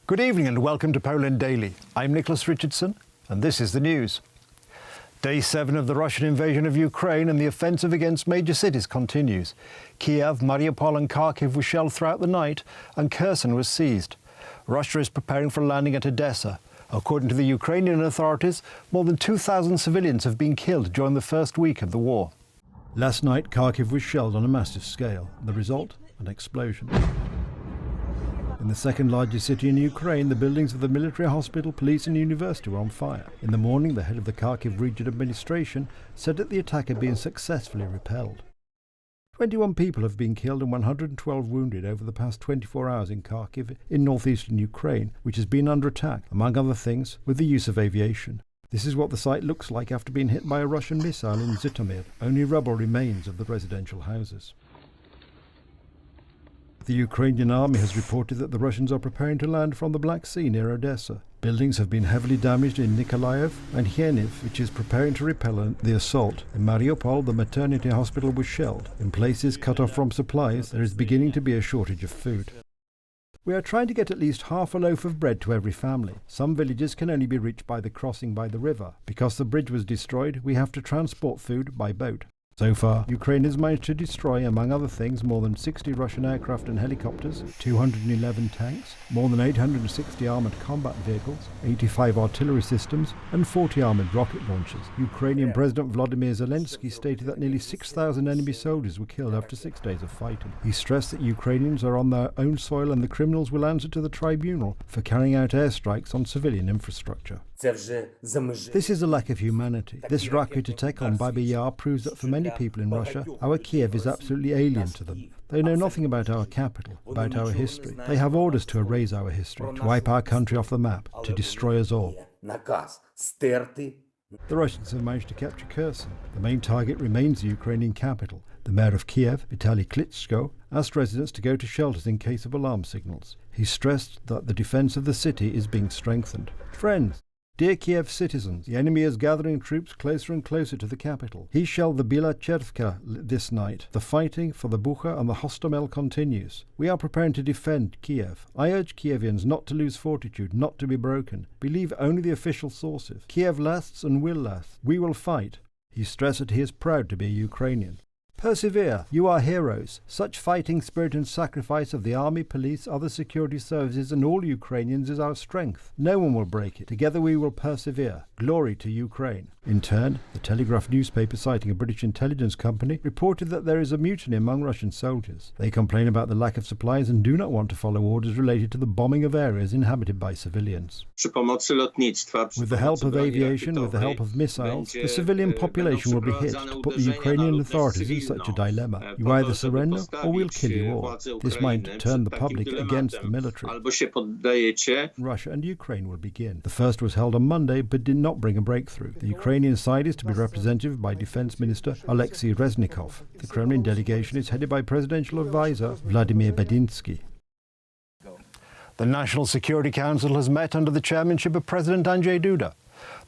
Good evening and welcome to Poland Daily. I'm Nicholas Richardson and this is the news. Day 7 of the Russian invasion of Ukraine and the offensive against major cities continues. Kiev, Mariupol and Kharkiv were shelled throughout the night and Kherson was seized. Russia is preparing for landing at Odessa. According to the Ukrainian authorities, more than 2,000 civilians have been killed during the first week of the war. Last night, Kharkiv was shelled on a massive scale. The result? An explosion. In the second largest city in Ukraine, the buildings of the military hospital, police and university were on fire. In the morning, the head of the Kharkiv region administration said that the attack had been successfully repelled. 21 people have been killed and 112 wounded over the past 24 hours in Kharkiv in northeastern Ukraine, which has been under attack, among other things, with the use of aviation. This is what the site looks like after being hit by a Russian missile in Zhytomyr. Only rubble remains of the residential houses. The Ukrainian army has reported that the Russians are preparing to land from the Black Sea near Odessa. Buildings have been heavily damaged in Nikolaev and Kiev, which is preparing to repel the assault. In Mariupol, the maternity hospital was shelled. In places cut off from supplies, there is beginning to be a shortage of food. We are trying to get at least half a loaf of bread to every family. Some villages can only be reached by the crossing by the river. Because the bridge was destroyed, we have to transport food by boat. So far, Ukraine has managed to destroy, among other things, more than 60 Russian aircraft and helicopters, 211 tanks, more than 860 armoured combat vehicles, 85 artillery systems, and 40 armoured rocket launchers. Ukrainian President Volodymyr Zelensky stated that nearly 6,000 enemy soldiers were killed after 6 days of fighting. He stressed that Ukrainians are on their own soil and the criminals will answer to the tribunal for carrying out airstrikes on civilian infrastructure. This is a lack of humanity. This rocket attack on Babi Yar proves that for many people in Russia, our Kiev is absolutely alien to them. They know nothing about our capital, about our history. They have orders to erase our history, to wipe our country off the map, to destroy us all. The Russians have managed to capture Kherson. The main target remains the Ukrainian capital. The mayor of Kiev, Vitaly Klitschko, asked residents to go to shelters in case of alarm signals. He stressed that the defense of the city is being strengthened. Friends, dear Kiev citizens, the enemy is gathering troops closer and closer to the capital. He shelled the Bila Chervka this night. The fighting for the Bucha and the Hostomel continues. We are preparing to defend Kiev. I urge Kievians not to lose fortitude, not to be broken. Believe only the official sources. Kiev lasts and will last. We will fight. He stressed that he is proud to be a Ukrainian. Persevere, you are heroes. Such fighting spirit and sacrifice of the army, police, other security services and all Ukrainians is our strength. No one will break it. Together we will persevere. Glory to Ukraine. In turn, the Telegraph newspaper, citing a British intelligence company, reported that there is a mutiny among Russian soldiers. They complain about the lack of supplies and do not want to follow orders related to the bombing of areas inhabited by civilians. With the help of aviation, with the help of missiles, the civilian population will be hit to put the Ukrainian authorities in such a dilemma. You either surrender or we'll kill you all. This might turn the public against the military. Russia and Ukraine will begin. The first was held on Monday but did not bring a breakthrough. The Ukrainian side is to be represented by Defense Minister Alexei Reznikov. The Kremlin delegation is headed by Presidential Advisor Vladimir Bedinsky. The National Security Council has met under the chairmanship of President Andrzej Duda.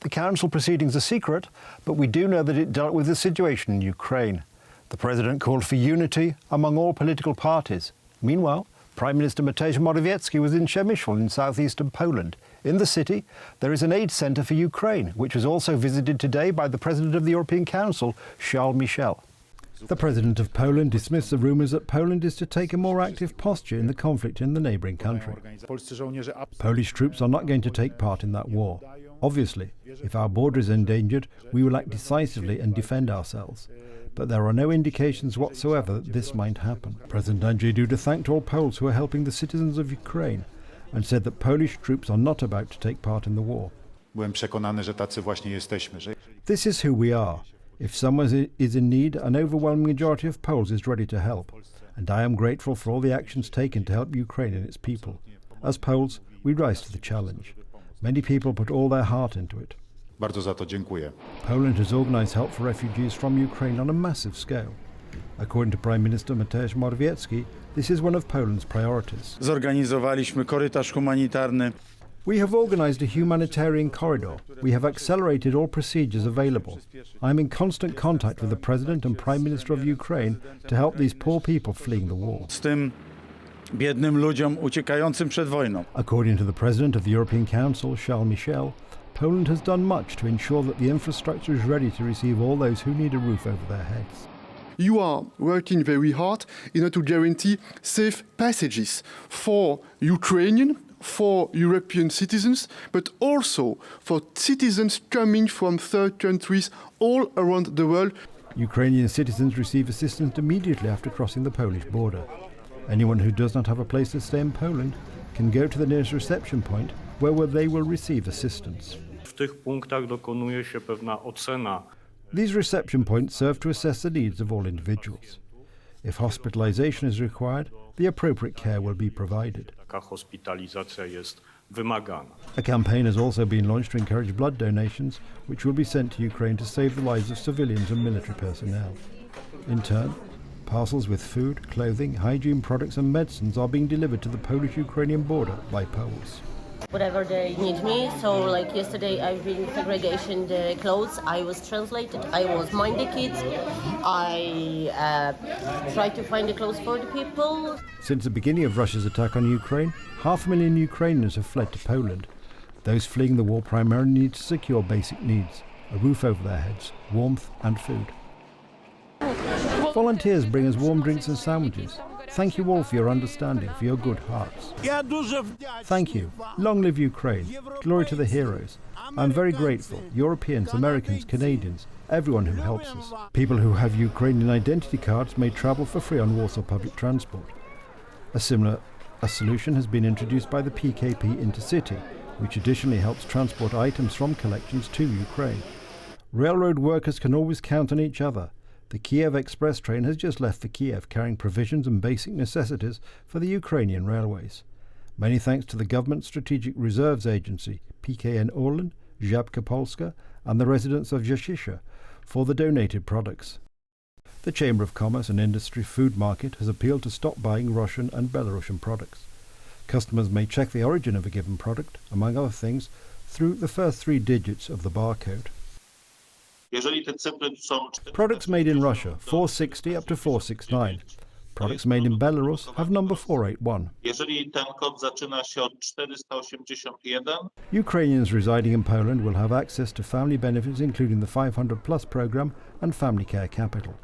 The council proceedings are secret, but we do know that it dealt with the situation in Ukraine. The president called for unity among all political parties. Meanwhile, Prime Minister Mateusz Morawiecki was in Przemysl in southeastern Poland. In the city, there is an aid centre for Ukraine, which was also visited today by the President of the European Council, Charles Michel. The President of Poland dismissed the rumours that Poland is to take a more active posture in the conflict in the neighbouring country. Polish troops are not going to take part in that war. Obviously, if our border is endangered, we will act decisively and defend ourselves. But there are no indications whatsoever that this might happen. President Andrzej Duda thanked all Poles who are helping the citizens of Ukraine and said that Polish troops are not about to take part in the war. This is who we are. If someone is in need, an overwhelming majority of Poles is ready to help. And I am grateful for all the actions taken to help Ukraine and its people. As Poles, we rise to the challenge. Many people put all their heart into it. Poland has organised help for refugees from Ukraine on a massive scale. According to Prime Minister Mateusz Morawiecki, this is one of Poland's priorities. We have organised a humanitarian corridor. We have accelerated all procedures available. I am in constant contact with the President and Prime Minister of Ukraine to help these poor people fleeing the war. biednym ludziom uciekającym przed wojną. According to the President of the European Council, Charles Michel, Poland has done much to ensure that the infrastructure is ready to receive all those who need a roof over their heads. You are working very hard in order to guarantee safe passages for Ukrainian, for European citizens, but also for citizens coming from third countries all around the world. Ukrainian citizens receive assistance immediately after crossing the Polish border. Anyone who does not have a place to stay in Poland can go to the nearest reception point where they will receive assistance. W tych punktach dokonuje się pewna ocena. These reception points serve to assess the needs of all individuals. If hospitalization is required, the appropriate care will be provided. Taka hospitalizacja jest wymagana. A campaign has also been launched to encourage blood donations, which will be sent to Ukraine to save the lives of civilians and military personnel. In turn, parcels with food, clothing, hygiene products and medicines are being delivered to the Polish-Ukrainian border by Poles. Whatever they need me, so like yesterday I've been segregation the clothes, I was translated, I was mind the kids, I tried to find the clothes for the people. Since the beginning of Russia's attack on Ukraine, 500,000 Ukrainians have fled to Poland. Those fleeing the war primarily need to secure basic needs, a roof over their heads, warmth and food. Volunteers bring us warm drinks and sandwiches. Thank you all for your understanding, for your good hearts. Thank you. Long live Ukraine. Glory to the heroes. I'm very grateful. Europeans, Americans, Canadians, everyone who helps us. People who have Ukrainian identity cards may travel for free on Warsaw public transport. A solution has been introduced by the PKP Intercity, which additionally helps transport items from collections to Ukraine. Railroad workers can always count on each other. The Kiev express train has just left for Kiev, carrying provisions and basic necessities for the Ukrainian railways. Many thanks to the Government Strategic Reserves Agency, PKN Orlen, Żabka Polska, and the residents of Jashisha for the donated products. The Chamber of Commerce and Industry Food Market has appealed to stop buying Russian and Belarusian products. Customers may check the origin of a given product, among other things, through the first 3 digits of the barcode. Products made in Russia, 460 up to 469. Products made in Belarus have number 481. Ukrainians residing in Poland will have access to family benefits including the 500+ program and Family Care Capital.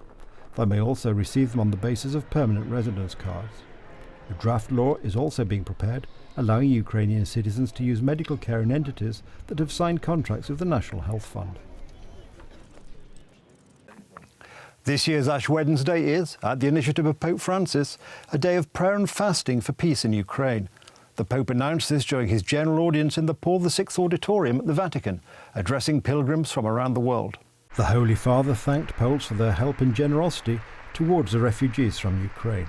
They may also receive them on the basis of permanent residence cards. A draft law is also being prepared, allowing Ukrainian citizens to use medical care in entities that have signed contracts with the National Health Fund. This year's Ash Wednesday is, at the initiative of Pope Francis, a day of prayer and fasting for peace in Ukraine. The Pope announced this during his general audience in the Paul VI Auditorium at the Vatican, addressing pilgrims from around the world. The Holy Father thanked Poles for their help and generosity towards the refugees from Ukraine.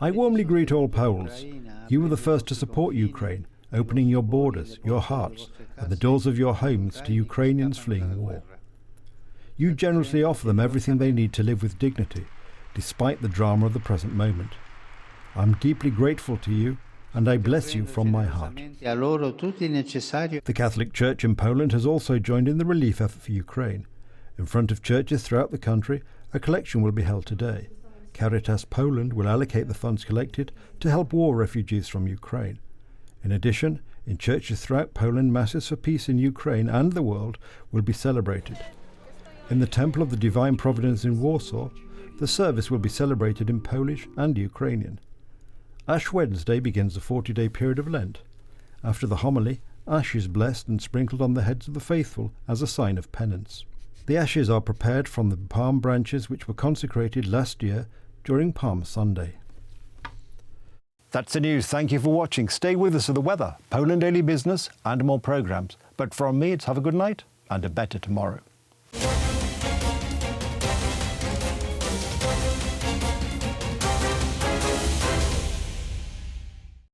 I warmly greet all Poles. You were the first to support Ukraine, opening your borders, your hearts, and the doors of your homes to Ukrainians fleeing war. You generously offer them everything they need to live with dignity, despite the drama of the present moment. I'm deeply grateful to you, and I bless you from my heart. The Catholic Church in Poland has also joined in the relief effort for Ukraine. In front of churches throughout the country, a collection will be held today. Caritas Poland will allocate the funds collected to help war refugees from Ukraine. In addition, in churches throughout Poland, masses for peace in Ukraine and the world will be celebrated. In the Temple of the Divine Providence in Warsaw, the service will be celebrated in Polish and Ukrainian. Ash Wednesday begins the 40-day period of Lent. After the homily, ash is blessed and sprinkled on the heads of the faithful as a sign of penance. The ashes are prepared from the palm branches which were consecrated last year during Palm Sunday. That's the news. Thank you for watching. Stay with us for the weather, Poland Daily Business and more programmes. But from me, it's have a good night and a better tomorrow.